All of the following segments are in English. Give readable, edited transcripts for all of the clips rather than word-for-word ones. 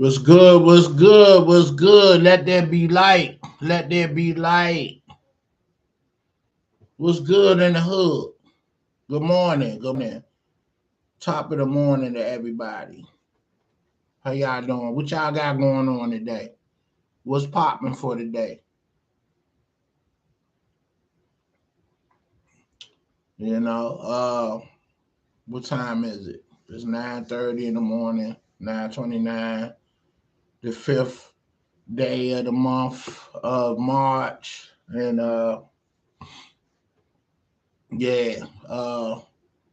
What's good? What's good? What's good? Let there be light. Let there be light. What's good in the hood? Good morning. Good morning. Top of the morning to everybody. How y'all doing? What y'all got going on today? What's popping for today? You know, what time is it? It's 9:30 in the morning, 9:29, the fifth day of the month of March. And yeah,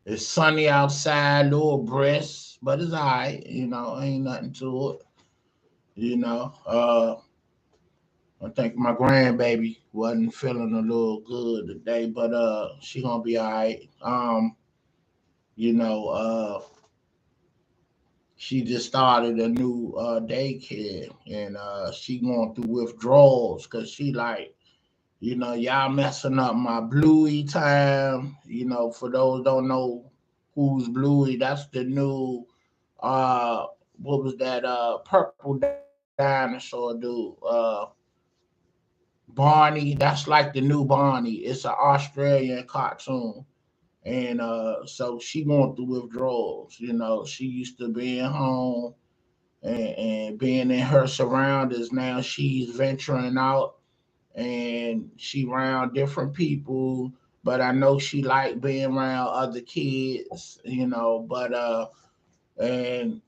it's sunny outside, a little brisk, but it's all right. Ain't nothing to it. You know, I think my grandbaby wasn't feeling a little good today, but she gonna be all right. You know, she just started a new daycare, and she going through withdrawals because she like, y'all messing up my Bluey time. For those don't know who's Bluey, that's the new uh what was that purple dinosaur dude? Barney, that's like the new Barney. It's an Australian cartoon. And so she going through withdrawals. She used to being home and being in her surroundings. Now she's venturing out and she around different people, but I know she like being around other kids, but and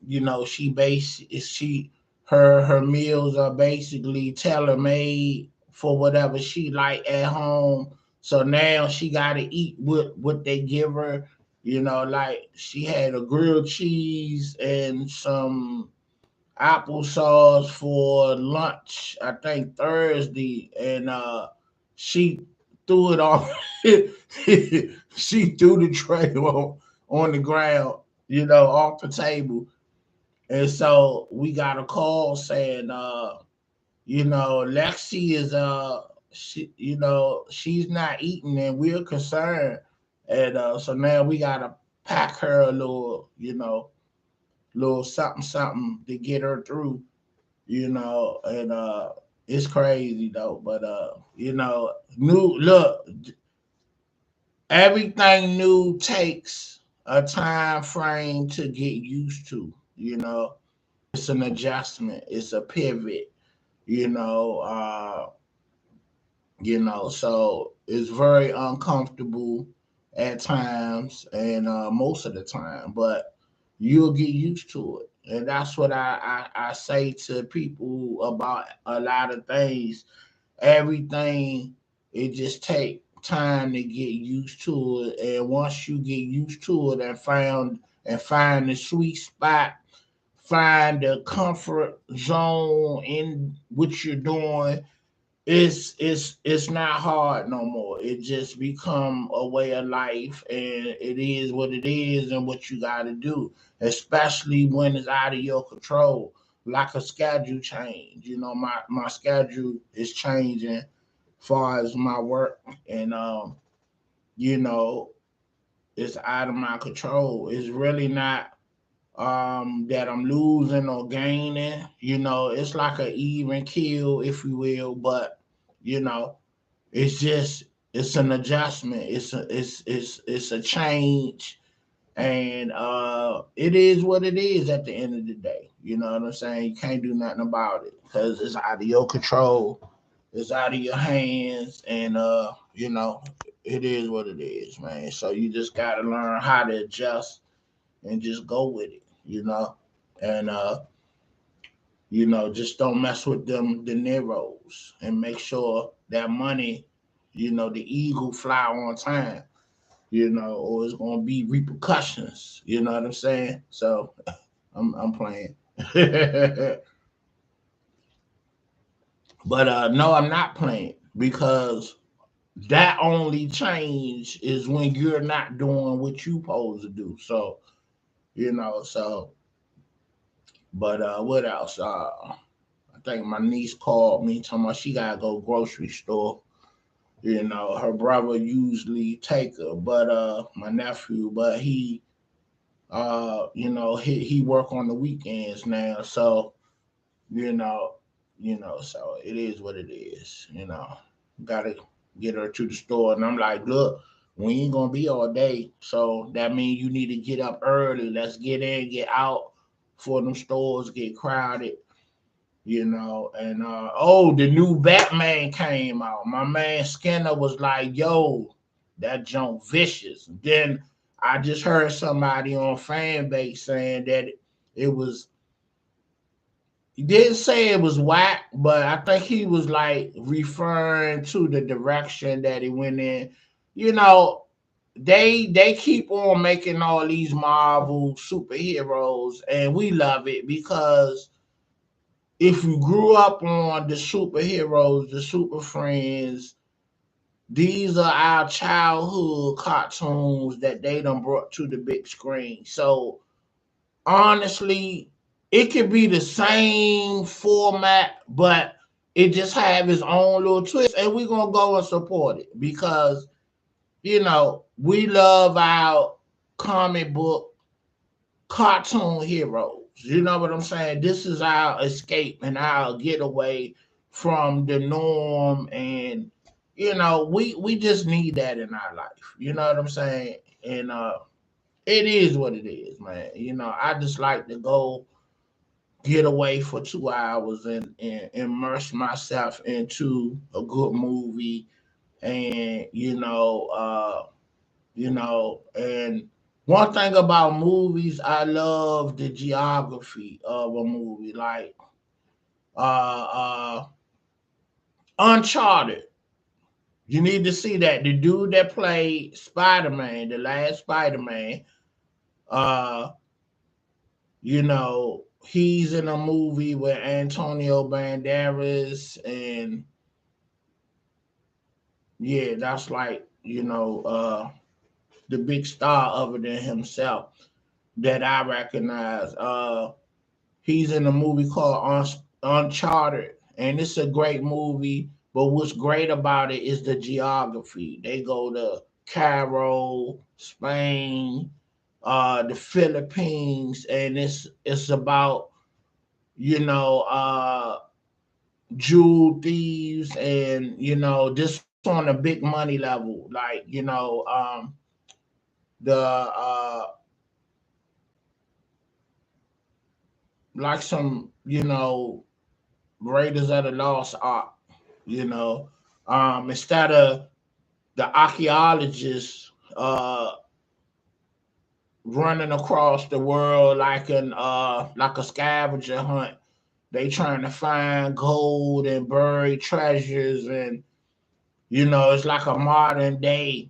she her meals are basically tailor made for whatever she like at home. So now she got to eat what they give her. Like she had a grilled cheese and some applesauce for lunch, I think Thursday, and she threw it off. She threw the tray on the ground, off the table. And so we got a call saying, Lexi is she's not eating and we're concerned. And so now we gotta pack her a little something something to get her through, and it's crazy though. But new look, everything new takes a time frame to get used to. It's an adjustment, it's a pivot, you know, uh, so it's very uncomfortable at times and most of the time, but you'll get used to it. And that's what I say to people about a lot of things. Everything, it just take time to get used to it. And once you get used to it and find the sweet spot, find the comfort zone in what you're doing, it's not hard no more. It just become a way of life, and it is what it is, and what you got to do, especially when it's out of your control, like a schedule change. My schedule is changing, far as my work, and you know, it's out of my control. It's really not that I'm losing or gaining. It's like an even kill, if you will, but you know, it's just it's an adjustment. It's a change, and it is what it is at the end of the day. You know what I'm saying? You can't do nothing about it because it's out of your control. It's out of your hands, and it is what it is, man. So you just gotta learn how to adjust and just go with it. And just don't mess with them the Neros, and make sure that money, the eagle fly on time, or it's gonna be repercussions. You know what I'm saying? So I'm playing. But no, I'm not playing, because that only change is when you're not doing what you supposed to do. So, so but what else? I think my niece called me talking about she gotta go grocery store. Her brother usually take her, but my nephew, but he work on the weekends now, so you know, so it is what it is, Gotta get her to the store. And I'm like, look, we ain't gonna be all day. So that means you need to get up early. Let's get in, get out for them stores get crowded, And oh, the new Batman came out. My man Skinner was like, yo, that junk vicious. Then I just heard somebody on fan base saying that it was he didn't say it was whack, but I think he was like referring to the direction that it went in. You know, they keep on making all these Marvel superheroes, and we love it because if you grew up on the superheroes, the super friends, these are our childhood cartoons that they done brought to the big screen. So honestly, it could be the same format, but it just have its own little twist, and we're gonna go and support it because we love our comic book cartoon heroes. You know what I'm saying? This is our escape and our getaway from the norm, and we just need that in our life. You know what I'm saying? And it is what it is, man. I just like to go get away for 2 hours and immerse myself into a good movie, and and one thing about movies, I love the geography of a movie, like uh Uncharted. You need to see that the dude that played Spider-Man, the last Spider-Man, uh he's in a movie with Antonio Banderas, and yeah, that's like, the big star other than himself that I recognize. He's in a movie called Uncharted, and it's a great movie. But what's great about it is the geography. They go to Cairo, Spain, the Philippines, and it's about you know jewel thieves, and this on a big money level, like the like some Raiders of the Lost Ark, you know. Instead of the archaeologists running across the world like a scavenger hunt, they trying to find gold and buried treasures, and it's like a modern day.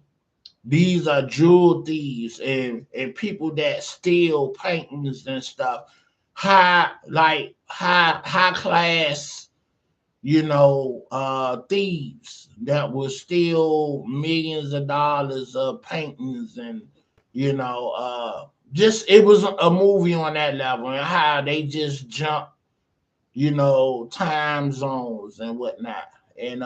These are jewel thieves and people that steal paintings and stuff. High class, thieves that will steal millions of dollars of paintings, and just it was a movie on that level, and how they just jump, time zones and whatnot, and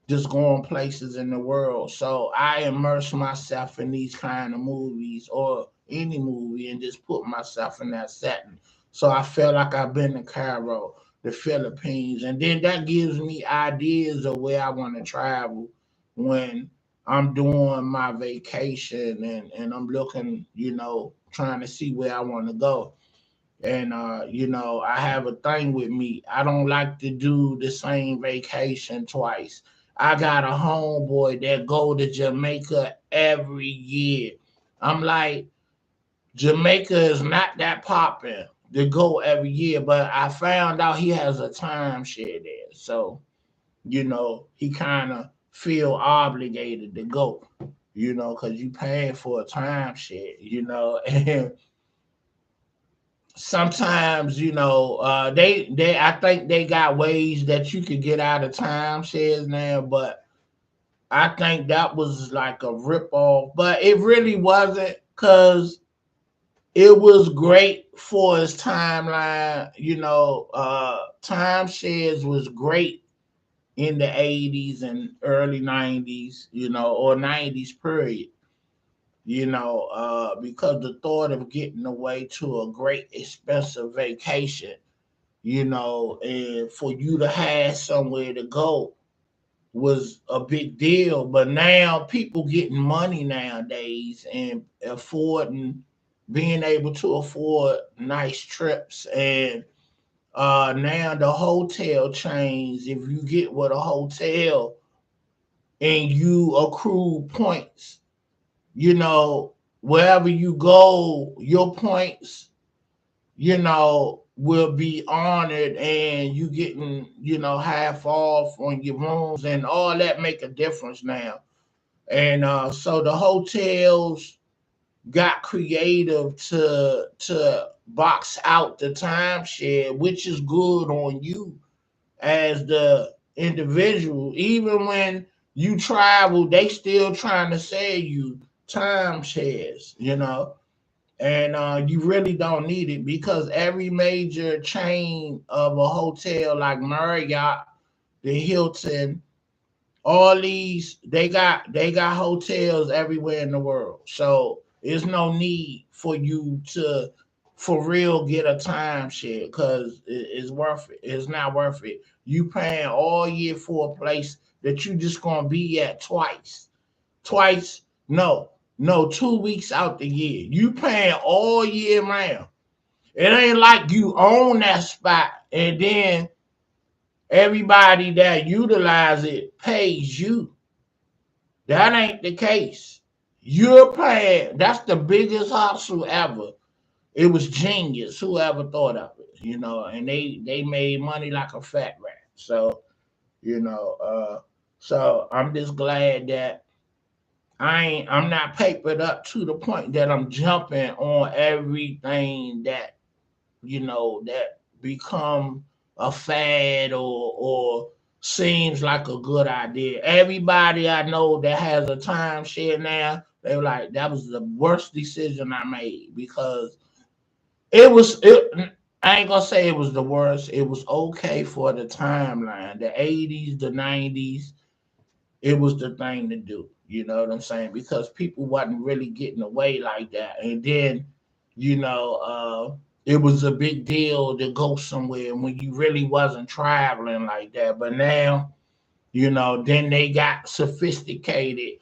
just going places in the world. So I immerse myself in these kind of movies or any movie and just put myself in that setting. So I feel like I've been to Cairo, the Philippines, and then that gives me ideas of where I want to travel when I'm doing my vacation, and I'm looking, trying to see where I want to go. And I have a thing with me. I don't like to do the same vacation twice. I got a homeboy that go to Jamaica every year. I'm like, Jamaica is not that popping to go every year, but I found out he has a timeshare there. So, he kind of feel obligated to go, because you paying for a timeshare, and sometimes they I think they got ways that you could get out of timeshares now, but I think that was like a rip off, but it really wasn't, because it was great for its timeline. Timeshares was great in the 80s and early 90s, or 90s period, because the thought of getting away to a great expensive vacation, and for you to have somewhere to go was a big deal. But now people getting money nowadays and affording, being able to afford nice trips. And now the hotel chains, if you get with a hotel and you accrue points, wherever you go, your points, will be honored, and you getting, half off on your rooms, and all that make a difference now. And so the hotels got creative to box out the timeshare, which is good on you as the individual. Even when you travel, they still trying to sell you timeshares. And you really don't need it, because every major chain of a hotel like Marriott, the Hilton, all these, they got hotels everywhere in the world. So there's no need for you to for real get a timeshare, because it's worth it. It's not worth it. You paying all year for a place that you just gonna be at twice. No, no, 2 weeks out the year. You paying all year round. It ain't like you own that spot and then everybody that utilize it pays you. That ain't the case. You're paying. That's the biggest hustle ever. It was genius. Whoever thought of it. And they made money like a fat rat. So you know, so I'm just glad that I'm not papered up to the point that I'm jumping on everything that become a fad or seems like a good idea. Everybody I know that has a timeshare now, they were like, that was the worst decision I made, because it I ain't gonna say it was the worst. It was okay for the timeline. The 80s, the 90s, it was the thing to do. You know what I'm saying? Because people wasn't really getting away like that. And then, it was a big deal to go somewhere when you really wasn't traveling like that. But now, then they got sophisticated.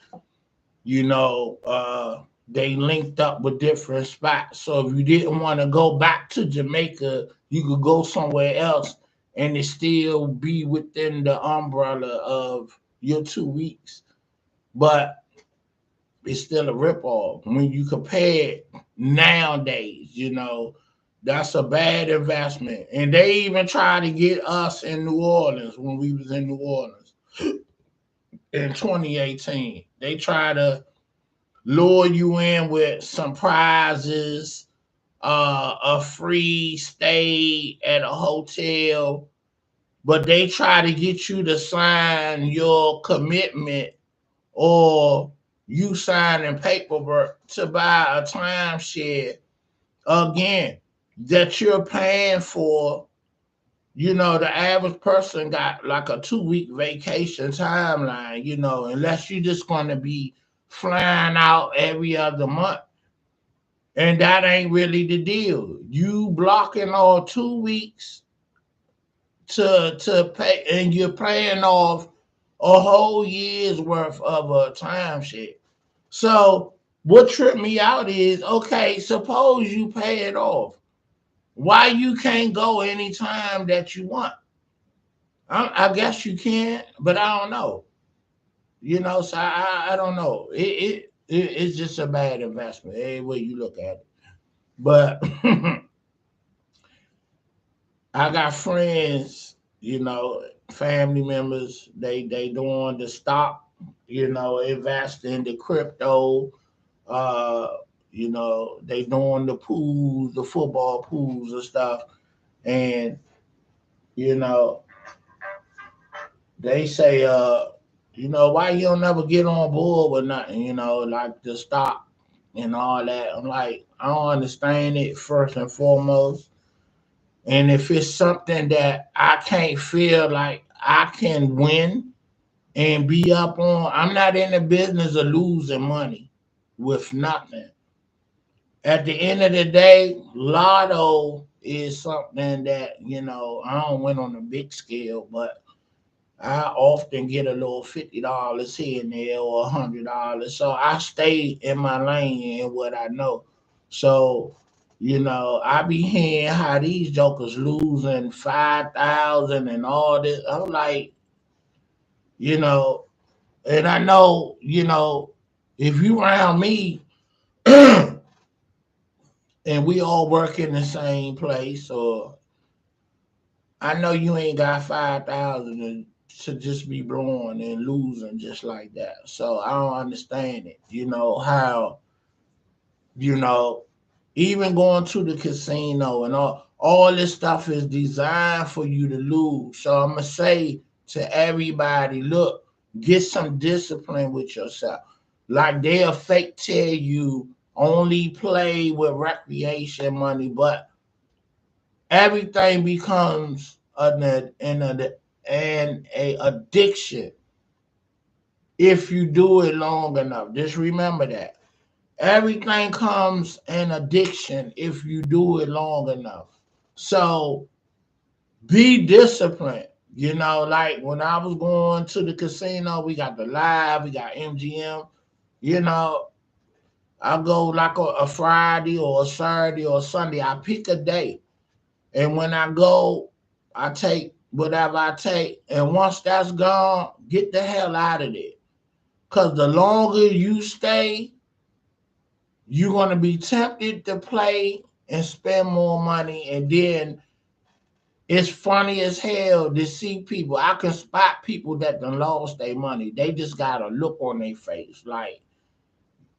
you know, uh, they linked up with different spots. So if you didn't want to go back to Jamaica, you could go somewhere else and it still be within the umbrella of your 2 weeks. But it's still a ripoff. When you compare it nowadays, that's a bad investment. And they even tried to get us in New Orleans when we was in New Orleans in 2018. They tried to lure you in with some prizes, a free stay at a hotel, but they try to get you to sign your commitment, or you signing paperwork to buy a timeshare again that you're paying for. The average person got like a 2 week vacation timeline, unless you're just going to be flying out every other month. And that ain't really the deal. You blocking all 2 weeks to pay, and you're paying off a whole year's worth of a timeshare. So what tripped me out is, okay, suppose you pay it off. Why you can't go anytime that you want? I guess you can, but I don't know. So I don't know. It's just a bad investment, any way you look at it. But I got friends, family members. They doing the stock, invest in the crypto. Uh, they doing the pools, the football pools and stuff. And you know, they say, why you don't never get on board with nothing, like the stock and all that. I'm like, I don't understand it first and foremost. And if it's something that I can't feel like I can win and be up on, I'm not in the business of losing money with nothing. At the end of the day, Lotto is something that, I don't win on a big scale, but I often get a little $50 here and there or $100. So I stay in my lane and what I know. So, I be hearing how these jokers losing 5,000 and all this. I'm like, you know, and I know, if you around me and we all work in the same place, or I know you ain't got 5,000 to just be blowing and losing just like that. So I don't understand it. How, you know even going to the casino and all this stuff is designed for you to lose. So I'm gonna say to everybody, look, get some discipline with yourself. Like they'll fake tell you only play with recreation money, but everything becomes an a addiction if you do it long enough. Just remember that. Everything comes an addiction if you do it long enough. So be disciplined. Like when I was going to the casino, we got the live, we got MGM. You know, I go like a Friday or a Saturday or a Sunday. I pick a day. And when I go, I take whatever I take. And once that's gone, get the hell out of there. Because the longer you stay, you're going to be tempted to play and spend more money. And then it's funny as hell to see people. I can spot people that done lost their money. They just got a look on their face like,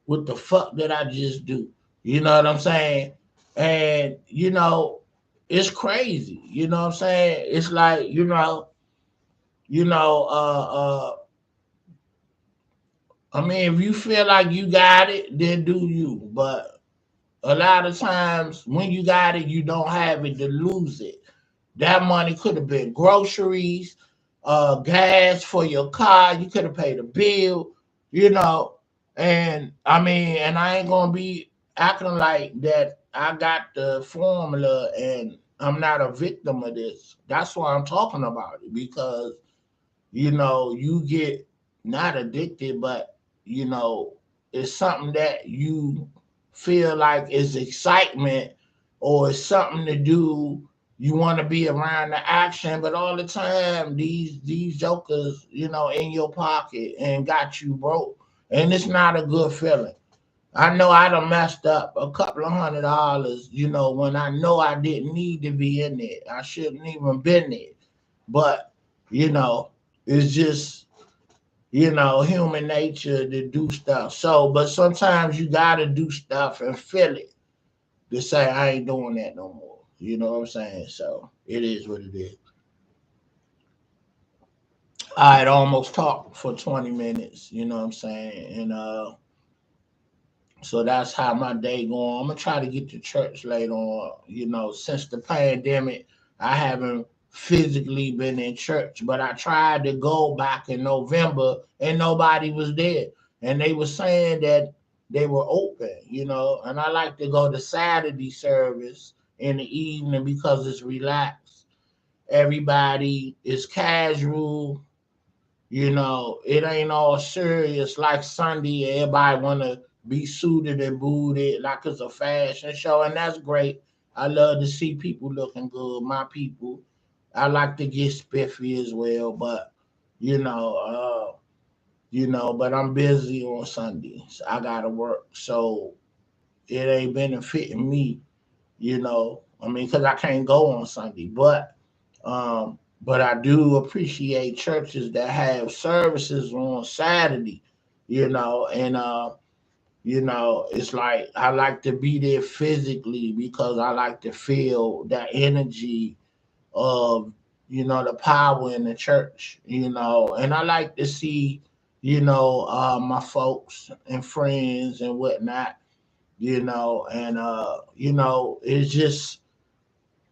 what the fuck did I just do? You know what I'm saying? And, it's crazy. You know what I'm saying? It's like, you know, uh, uh, I mean, if you feel like you got it, then do you. But a lot of times when you got it, you don't have it to lose it. That money could have been groceries, gas for your car. You could have paid a bill, you know. And I mean, and I ain't gonna be acting like that. I got the formula, and I'm not a victim of this. That's why I'm talking about it because you get not addicted, but you know, it's something that you feel like is excitement or it's something to do. You want to be around the action, but all the time these jokers, in your pocket and got you broke, and it's not a good feeling. I know I done messed up a couple of $100, when I know I didn't need to be in it. I shouldn't even been there. But, you know, it's just, human nature to do stuff. So, but sometimes you gotta do stuff and feel it to say I ain't doing that no more. You know what I'm saying? So it is what it is. I had almost talked for 20 minutes, you know what I'm saying? And so that's how my day going. I'm gonna try to get to church later on. Since the pandemic, I haven't physically been in church, but I tried to go back in November and nobody was there. And they were saying that they were open, and I like to go to Saturday service in the evening because it's relaxed. Everybody is casual, it ain't all serious like Sunday. Everybody wanna be suited and booted like it's a fashion show, and that's great. I love to see people looking good. My people, I like to get spiffy as well, but you know, but I'm busy on Sundays. I gotta work, so it ain't benefiting me. I mean, because I can't go on Sunday, but I do appreciate churches that have services on Saturday, and it's like I like to be there physically because I like to feel that energy of the power in the church, and I like to see my folks and friends and whatnot, and it's just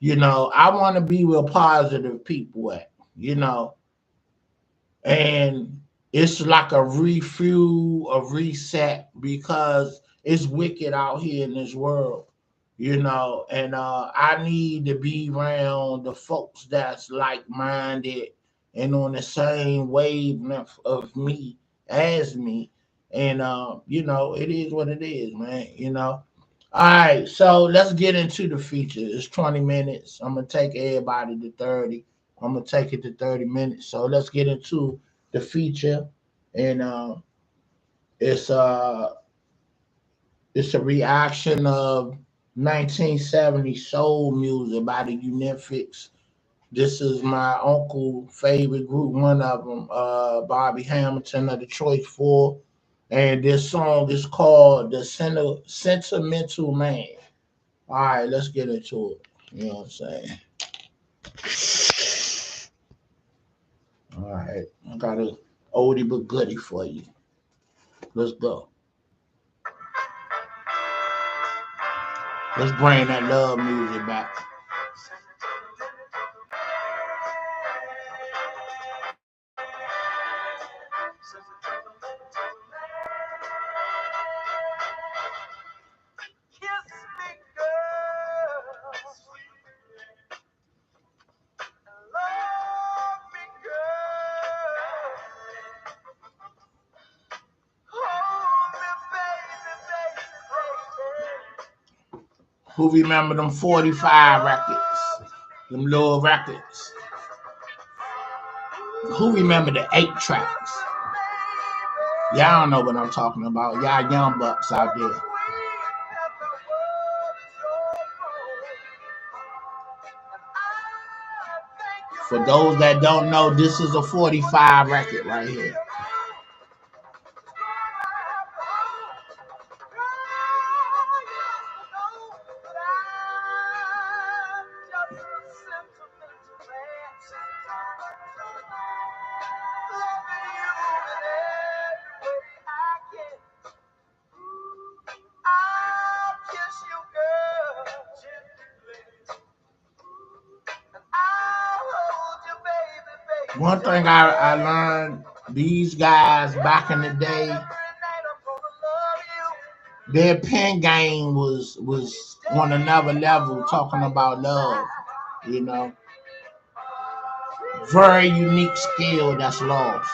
I want to be where positive people at, you know, and it's like a refuel, a reset because it's wicked out here in this world. and I need to be around the folks that's like minded and on the same wavelength of me as me. And it is what it is, man. All right, so let's get into the feature. It's 20 minutes. I'm gonna take everybody to 30. I'm gonna take it to 30 minutes. So let's get into the feature. And it's uh it's a reaction of 1970 soul music by the Unifics. This is my uncle' favorite group, one of them, Bobby Hamilton of the Choice Four. And this song is called Sentimental Man. All right, let's get into it. You know what I'm saying? All right, I got a oldie but goodie for you. Let's go. Let's bring that love music back. Who remember them 45 records? Them little records. Who remember the 8 tracks? Y'all don't know what I'm talking about. Y'all young bucks out there. For those that don't know, this is a 45 record right here. One thing I learned, these guys back in the day, their pen game was on another level, talking about love. You know, very unique skill that's lost.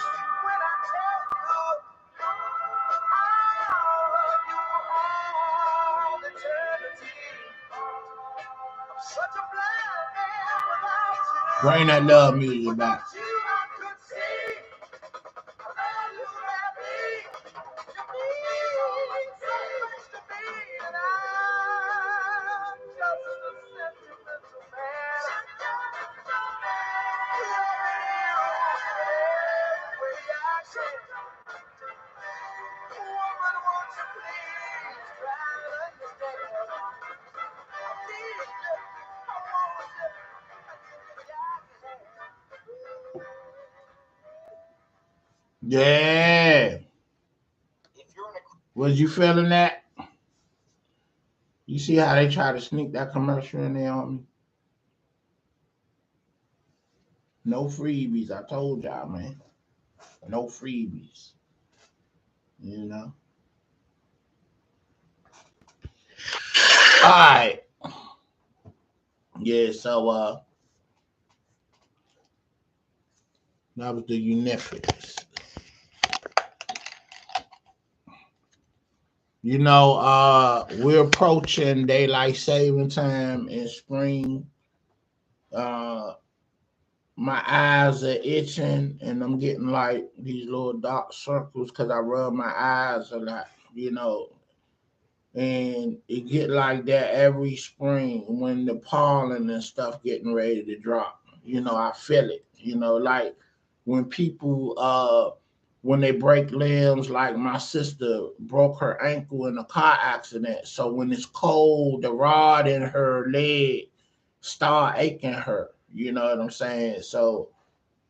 Bring that love music back. Yeah. Was you feeling that? You see how they try to sneak that commercial in there on me? No freebies. I told y'all, man. No freebies. You know? All right. Yeah, so that was the Unifics. We're approaching daylight saving time in spring. Uh my eyes are itching and I'm getting like these little dark circles because I rub my eyes a lot, you know. And it get like that every spring when the pollen and stuff getting ready to drop. I feel it. Like when people when they break limbs, like my sister broke her ankle in a car accident. So when it's cold, the rod in her leg start aching her. You know what I'm saying? So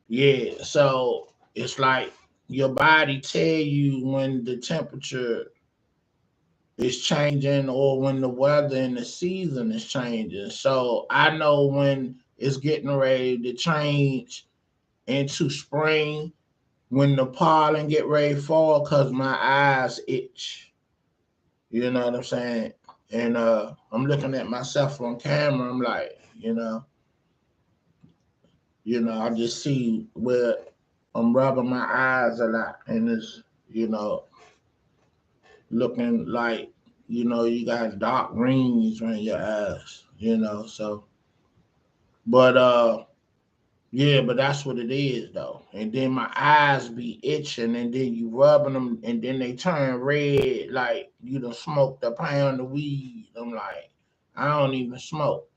yeah, so it's like your body tell you when the temperature is changing or when the weather and the season is changing. So I know when it's getting ready to change into spring, when the pollen get ready to fall, cause my eyes itch. You know what I'm saying? And I'm looking at myself on camera. I'm like, I just see where I'm rubbing my eyes a lot, and it's, you know, looking like, you got dark rings around your eyes, so, but yeah, but that's what it is though. And then my eyes be itching, and then you rubbing them, and then they turn red, like you done smoked a pound of weed. I'm like, I don't even smoke.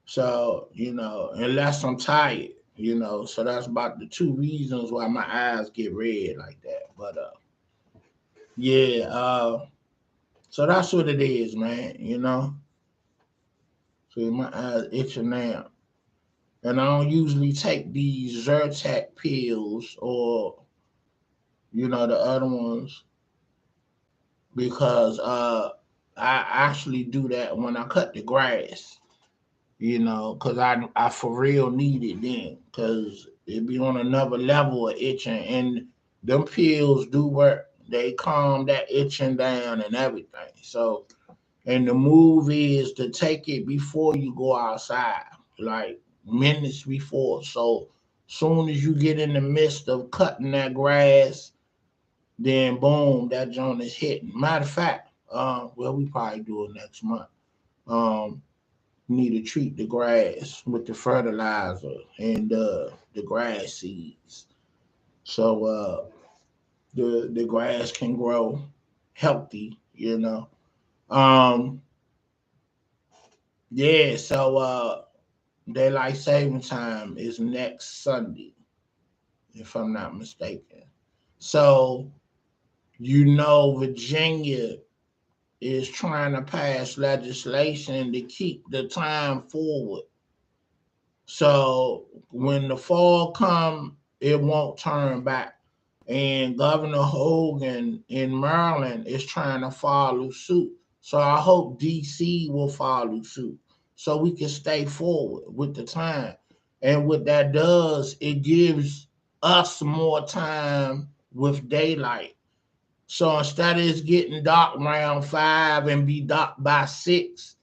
So, unless I'm tired, so that's about the two reasons why my eyes get red like that. But yeah, so that's what it is, man. See, my eyes itching now. And I don't usually take these Zyrtec pills or, the other ones, because I actually do that when I cut the grass, because I for real need it then, because it be on another level of itching, and them pills do work. They calm that itching down and everything. So, and the move is to take it before you go outside, like minutes before. So, soon as you get in the midst of cutting that grass, then boom, that joint is hitting. Matter of fact, well, we probably do it next month. Um, Need to treat the grass with the fertilizer and the grass seeds, so the grass can grow healthy. Um, yeah, so daylight saving time is next Sunday, if I'm not mistaken. So Virginia is trying to pass legislation to keep the time forward. So when the fall come, it won't turn back. And Governor Hogan in Maryland is trying to follow suit. So I hope DC will follow suit so we can stay forward with the time. And what that does, it gives us more time with daylight. So instead of it getting dark around 5 and be dark by 6,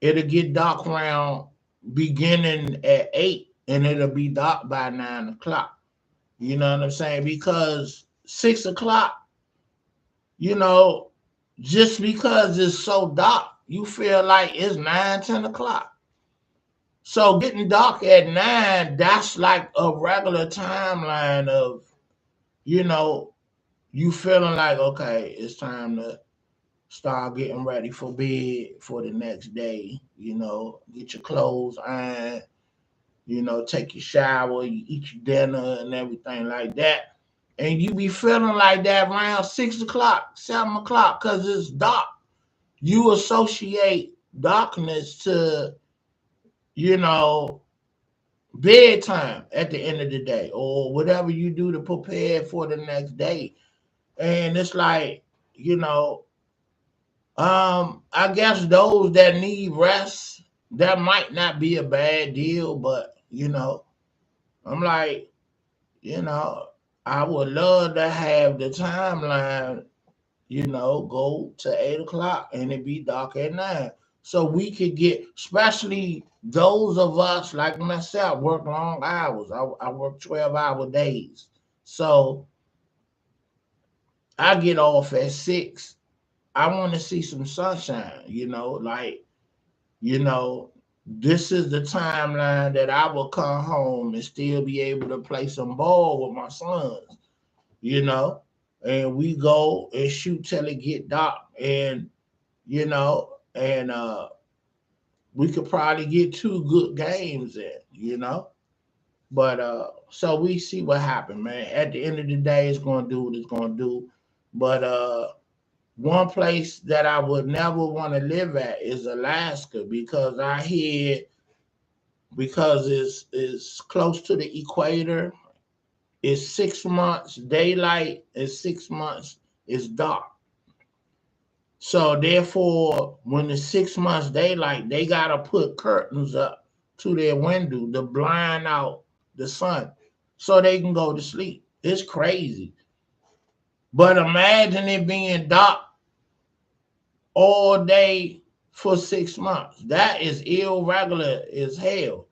it'll get dark around beginning at 8, and it'll be dark by 9 o'clock. You know what I'm saying? Because 6 o'clock, you know, just because it's so dark, you feel like it's 9, 10 o'clock. So getting dark at 9, that's like a regular timeline of, you know, you feeling like, okay, it's time to start getting ready for bed for the next day. Get your clothes on, take your shower, you eat your dinner and everything like that. And you be feeling like that around 6 o'clock, 7 o'clock, because it's dark. You associate darkness to, you know, bedtime at the end of the day, or whatever you do to prepare for the next day. And it's like, you know, I guess those that need rest, that might not be a bad deal, but I'm like, you know, I would love to have the timeline, go to 8 o'clock and it be dark at 9. So we could get, especially those of us like myself, work long hours. I work 12-hour days. So I get off at 6. I want to see some sunshine, you know, this is the timeline that I will come home and still be able to play some ball with my sons, you know, and we go and shoot till it get dark, and and we could probably get 2 good games in. But so we see what happened, man. At the end of the day, it's gonna do what it's gonna do. But one place that I would never want to live at is Alaska, because I hear, because it's close to the equator. It's 6 months daylight and 6 months is dark. So therefore, when the 6 months daylight, they gotta put curtains up to their window to blind out the sun so they can go to sleep. It's crazy. But imagine it being dark all day for 6 months. That is irregular as hell.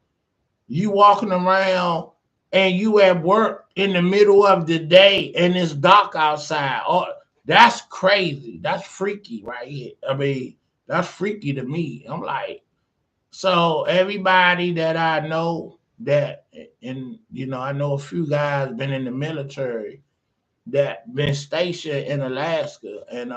You walking around and you at work in the middle of the day and it's dark outside. Oh, that's crazy. That's freaky right here. I mean, that's freaky to me. I'm like, so everybody that I know that, and I know a few guys been in the military that been stationed in Alaska, and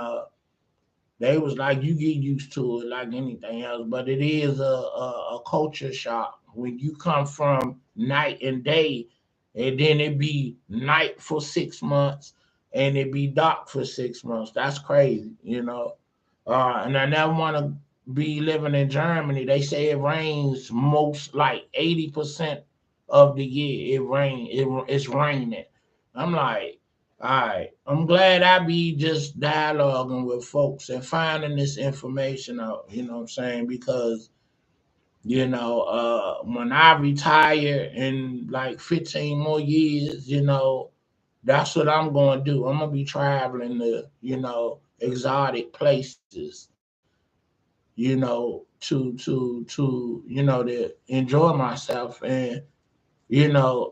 they was like, you get used to it like anything else, but it is a culture shock when you come from night and day, and then it be night for 6 months, and it be dark for 6 months. That's crazy. And I never want to be living in Germany. They say it rains most like 80% of the year. It's raining. I'm like, all right. I'm glad I be just dialoguing with folks and finding this information out, what I'm saying? Because, when I retire in like 15 more years, that's what I'm going to do. I'm going to be traveling to, exotic places, to enjoy myself. And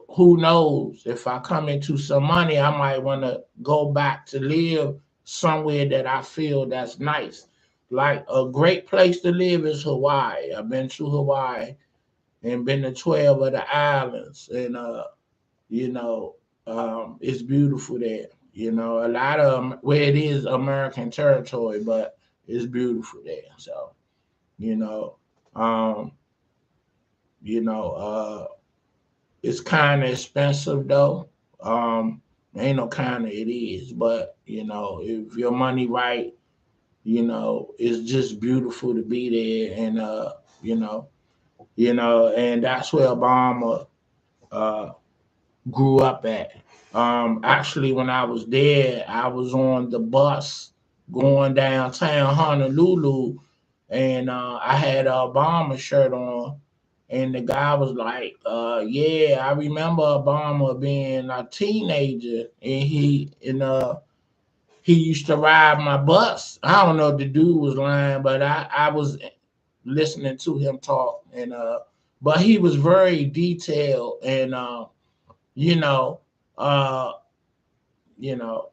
who knows, if I come into some money, I might want to go back to live somewhere that I feel that's nice. Like a great place to live is Hawaii. I've been to Hawaii and been to 12 of the islands, and you know, it's beautiful there. A lot of where it is American territory, but it's beautiful there. So, you know, um, you know, it's kind of expensive though. Um, ain't no kind of, it is, but if your money right, it's just beautiful to be there, and you know, and that's where Obama uh grew up at. Actually, when I was there, I was on the bus going downtown Honolulu, and I had a Obama shirt on, and the guy was like, "Yeah, I remember Obama being a teenager, and he used to ride my bus." I don't know if the dude was lying, but I was listening to him talk, and but he was very detailed, and you know, uh, you know,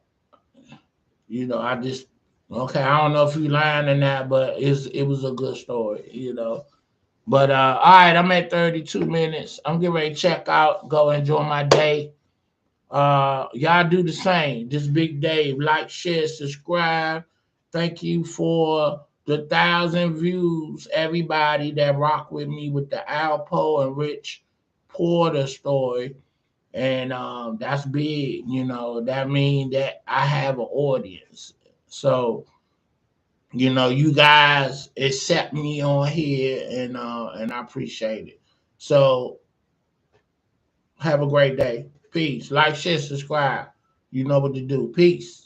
I just okay. I don't know if you lying or not, but it was a good story. But all right, I'm at 32 minutes. I'm getting ready to check out, go enjoy my day. Y'all do the same. This big day, like, share, subscribe. Thank you for the 1,000 views, everybody that rock with me with the Alpo and Rich Porter story. And that's big. That means that I have an audience. So you guys accept me on here, and I appreciate it. So have a great day. Peace. Like, share, subscribe. You know what to do. Peace.